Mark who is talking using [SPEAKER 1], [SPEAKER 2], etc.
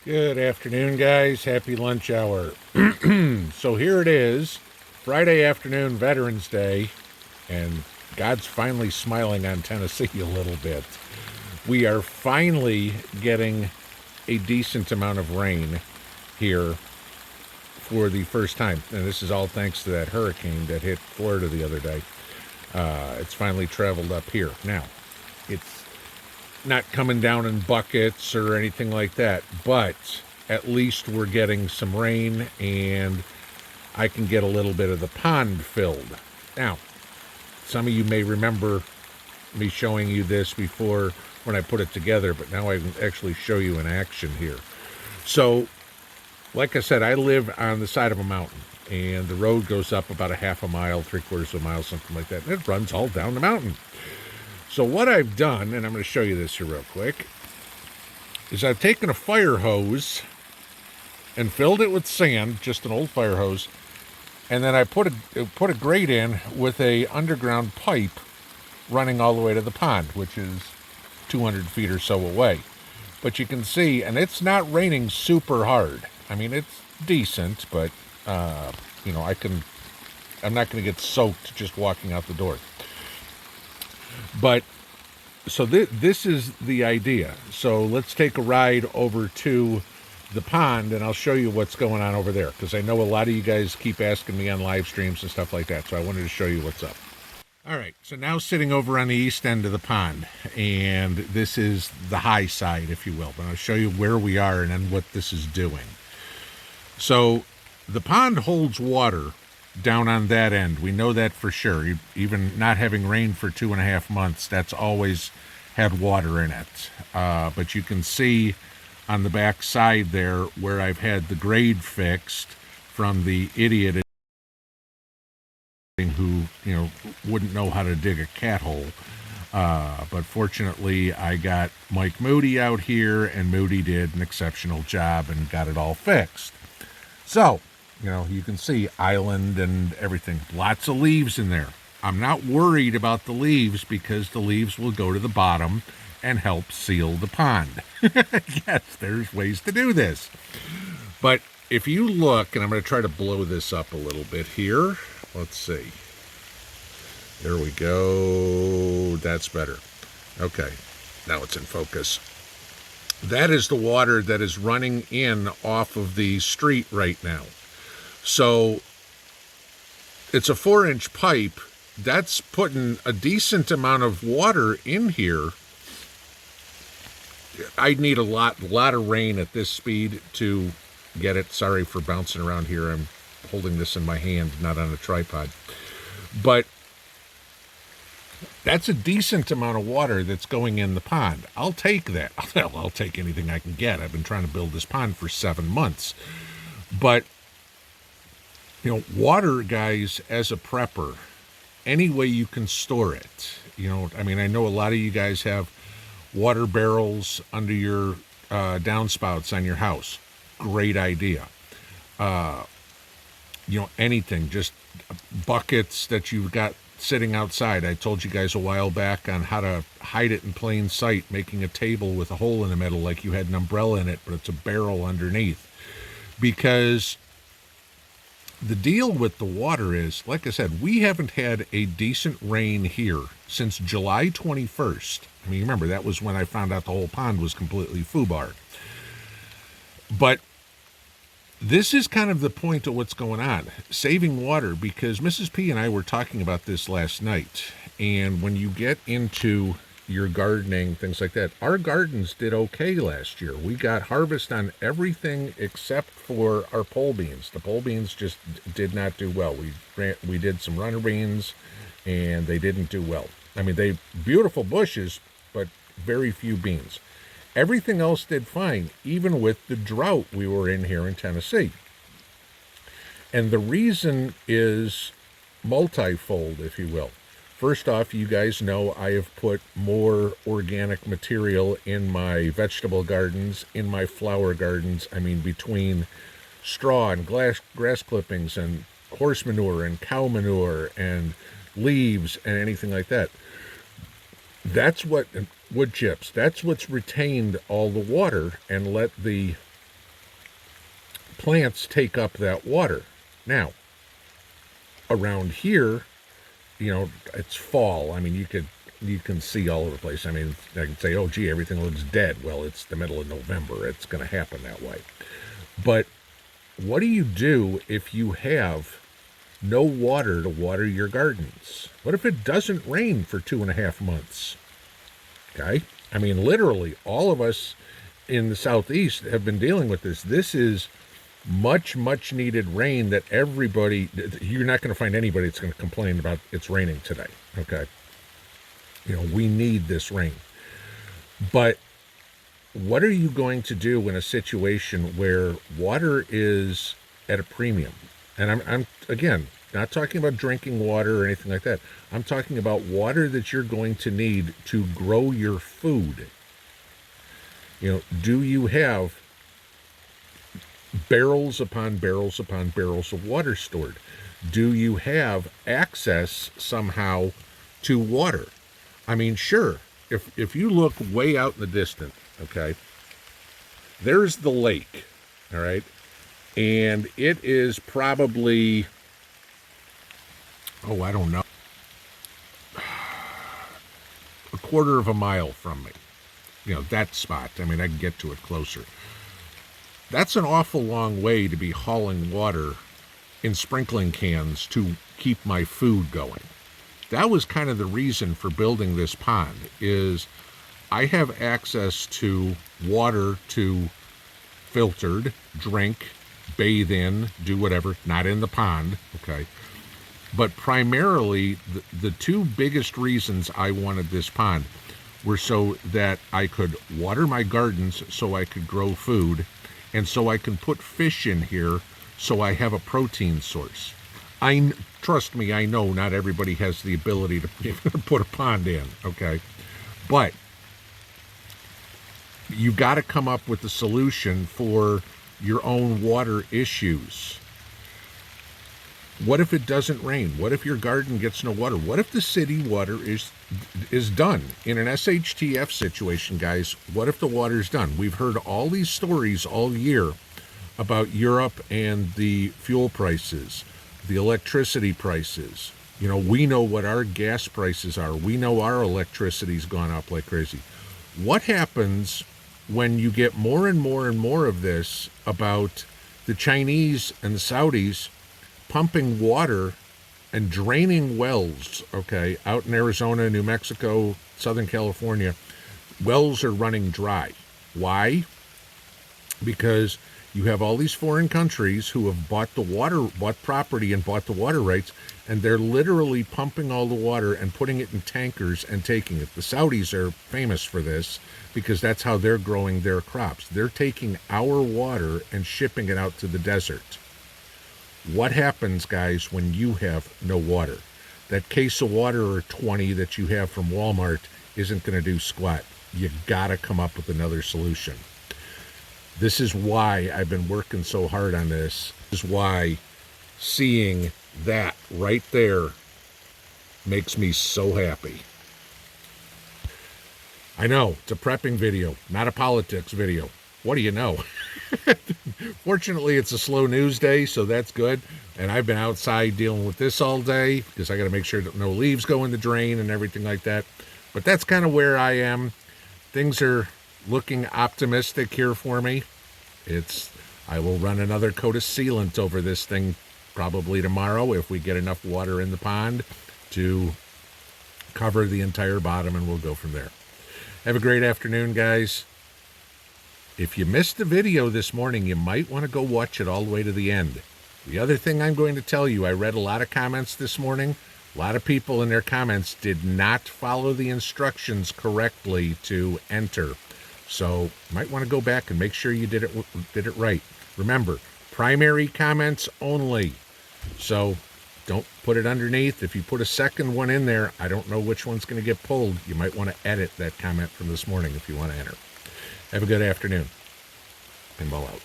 [SPEAKER 1] Good afternoon, guys. Happy lunch hour. So here it is, Friday afternoon, Veterans Day, and God's finally smiling on Tennessee a little bit. We are finally getting a decent amount of rain here for the first time. And this is all thanks to that hurricane that hit Florida the other day. It's finally traveled up here. Now, it's not coming down in buckets or anything like that, but at least we're getting some rain and I can get a little bit of the pond filled. Now, some of you may remember me showing you this before when I put it together, but now I can actually show you in action here. So, like I said, I live on the side of a mountain, and the road goes up about a half a mile, 3/4 of a mile, something like that, and it runs all down the mountain. So what I've done, and I'm going to show you this here real quick, is I've taken a fire hose and filled it with sand, just an old fire hose, and then I put a grate in with a underground pipe running all the way to the pond, which is 200 feet or so away. But you can see, and it's not raining super hard. I mean, it's decent, but I'm not going to get soaked just walking out the door. But so this is the idea. So let's take a ride over to the pond and I'll show you what's going on over there, because I know a lot of you guys keep asking me on live streams and stuff like that. So I wanted to show you what's up. All right, so now sitting over on the east end of the pond, and this is the high side, if you will. But I'll show you where we are and then what this is doing. So the pond holds water down on that end. We know that for sure. Even not having rain for 2.5 months, that's always had water in it. But you can see on the back side there where I've had the grade fixed from the idiot who wouldn't know how to dig a cat hole. But fortunately, I got Mike Moody out here, and Moody did an exceptional job and got it all fixed. So, you can see island and everything. Lots of leaves in there. I'm not worried about the leaves because the leaves will go to the bottom and help seal the pond. Yes, there's ways to do this. But if you look, and I'm going to try to blow this up a little bit here. Let's see. There we go. That's better. Okay, now it's in focus. That is the water that is running in off of the street right now. So it's a 4-inch pipe. That's putting a decent amount of water in here. I'd need a lot of rain at this speed to get it. Sorry for bouncing around here. I'm holding this in my hand, not on a tripod. But that's a decent amount of water that's going in the pond. I'll take that. I'll take anything I can get. I've been trying to build this pond for 7 months. But water, guys, as a prepper, any way you can store it. I know a lot of you guys have water barrels under your downspouts on your house. Great idea. Anything, just buckets that you've got sitting outside. I told you guys a while back on how to hide it in plain sight, making a table with a hole in the middle like you had an umbrella in it, but it's a barrel underneath. Because the deal with the water is, like I said, we haven't had a decent rain here since July 21st. I mean, remember, that was when I found out the whole pond was completely foobar. But this is kind of the point of what's going on, saving water, because Mrs. P and I were talking about this last night. And when you get into your gardening, things like that, our gardens did okay last year. We got harvest on everything except for our pole beans. The pole beans just did not do well. We did some runner beans, and they didn't do well. I mean, they beautiful bushes, but very few beans. Everything else did fine, even with the drought we were in here in Tennessee. And the reason is multifold, if you will. First off, you guys know I have put more organic material in my vegetable gardens, in my flower gardens. I mean, between straw and grass clippings and horse manure and cow manure and leaves and anything like that. That's what, wood chips, that's what's retained all the water and let the plants take up that water. Now, around here, it's fall. I mean, you can see all over the place. I mean, I can say, oh, gee, everything looks dead. Well, it's the middle of November. It's going to happen that way. But what do you do if you have no water to water your gardens? What if it doesn't rain for 2.5 months? Okay? I mean, literally, all of us in the Southeast have been dealing with this. This is much, much needed rain that you're not going to find anybody that's going to complain about it's raining today. Okay? We need this rain. But what are you going to do in a situation where water is at a premium? And I'm again, not talking about drinking water or anything like that. I'm talking about water that you're going to need to grow your food. Do you have barrels upon barrels upon barrels of water stored? Do you have access somehow to water? I mean, sure, if you look way out in the distance, okay, there's the lake, all right, and it is probably, I don't know, a quarter of a mile from me. That spot. I mean, I can get to it closer. That's an awful long way to be hauling water in sprinkling cans to keep my food going. That was kind of the reason for building this pond, is I have access to water to filtered, drink, bathe in, do whatever, not in the pond, okay? But primarily, the two biggest reasons I wanted this pond were so that I could water my gardens, so I could grow food, and so I can put fish in here so I have a protein source. Trust me, I know not everybody has the ability to put a pond in, okay? But you got to come up with a solution for your own water issues. What if it doesn't rain? What if your garden gets no water? What if the city water is done? In an SHTF situation, guys, what if the water's done? We've heard all these stories all year about Europe and the fuel prices, the electricity prices. We know what our gas prices are. We know our electricity's gone up like crazy. What happens when you get more and more and more of this about the Chinese and the Saudis pumping water and draining wells, okay, out in Arizona, New Mexico, Southern California? Wells are running dry. Why? Because you have all these foreign countries who have bought property and bought the water rights, and they're literally pumping all the water and putting it in tankers and taking it. The Saudis are famous for this because that's how they're growing their crops. They're taking our water and shipping it out to the desert. What happens, guys, when you have no water? That case of water or 20 that you have from Walmart isn't going to do squat. You got to come up with another solution. This is why I've been working so hard on this. This is why seeing that right there makes me so happy. I know, it's a prepping video, not a politics video. What do you know? Fortunately, it's a slow news day, so that's good. And I've been outside dealing with this all day because I got to make sure that no leaves go in the drain and everything like that. But that's kind of where I am. Things are looking optimistic here for me. I will run another coat of sealant over this thing probably tomorrow if we get enough water in the pond to cover the entire bottom, and we'll go from there. Have a great afternoon, guys. If you missed the video this morning, you might want to go watch it all the way to the end. The other thing I'm going to tell you, I read a lot of comments this morning. A lot of people in their comments did not follow the instructions correctly to enter. So you might want to go back and make sure you did it right. Remember, primary comments only. So don't put it underneath. If you put a second one in there, I don't know which one's going to get pulled. You might want to edit that comment from this morning if you want to enter. Have a good afternoon. Pinball out.